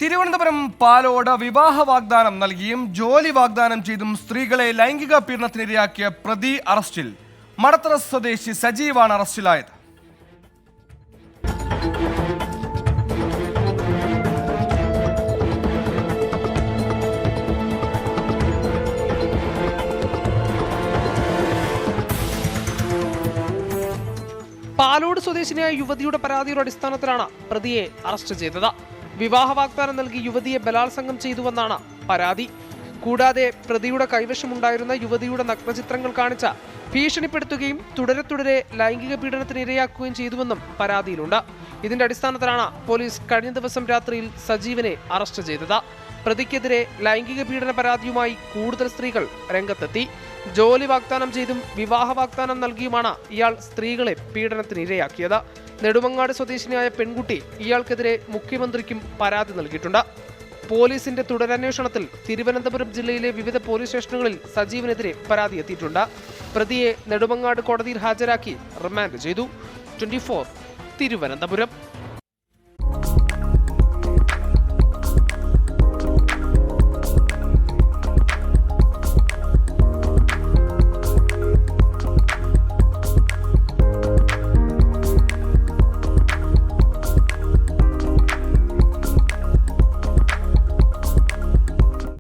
തിരുവനന്തപുരം പാലോട് വിവാഹ വാഗ്ദാനം നൽകിയും ജോലി വാഗ്ദാനം ചെയ്തും സ്ത്രീകളെ ലൈംഗിക പീഡനത്തിനിരയാക്കിയ പ്രതി അറസ്റ്റിൽ. മടത്തറ സ്വദേശി സജീവാണ് അറസ്റ്റിലായത്. പാലോട് സ്വദേശിനിയായ യുവതിയുടെ പരാതിയുടെ അടിസ്ഥാനത്തിലാണ് പ്രതിയെ അറസ്റ്റ് ചെയ്തത്. വിവാഹ വാഗ്ദാനം നൽകി യുവതിയെ ബലാത്സംഗം ചെയ്തുവെന്നാണ് പരാതി. കൂടാതെ പ്രതിയുടെ കൈവശമുണ്ടായിരുന്ന യുവതിയുടെ നഗ്നചിത്രങ്ങൾ കാണിച്ച ഭീഷണിപ്പെടുത്തുകയും തുടരെ ലൈംഗിക പീഡനത്തിന് ഇരയാക്കുകയും ചെയ്തുവെന്നും പരാതിയിലുണ്ട്. ഇതിന്റെ അടിസ്ഥാനത്തിലാണ് പോലീസ് കഴിഞ്ഞ ദിവസം രാത്രിയിൽ സജീവനെ അറസ്റ്റ് ചെയ്തത്. പ്രതിക്കെതിരെ ലൈംഗിക പീഡന പരാതിയുമായി കൂടുതൽ സ്ത്രീകൾ രംഗത്തെത്തി. ജോലി വാഗ്ദാനം ചെയ്തും വിവാഹ വാഗ്ദാനം നൽകിയുമാണ് ഇയാൾ സ്ത്രീകളെ പീഡനത്തിന് ഇരയാക്കിയത്. നെടുമങ്ങാട് സ്വദേശിനിയായ പെൺകുട്ടി ഇയാൾക്കെതിരെ മുഖ്യമന്ത്രിക്കും പരാതി നൽകിയിട്ടുണ്ട്. പോലീസിന്റെ തുടരന്വേഷണത്തിൽ തിരുവനന്തപുരം ജില്ലയിലെ വിവിധ പോലീസ് സ്റ്റേഷനുകളിൽ സജീവനെതിരെ പരാതി എത്തിയിട്ടുണ്ട്. പ്രതിയെ നെടുമങ്ങാട് കോടതിയിൽ ഹാജരാക്കി റിമാൻഡ് ചെയ്തു. 24 തിരുവനന്തപുരം.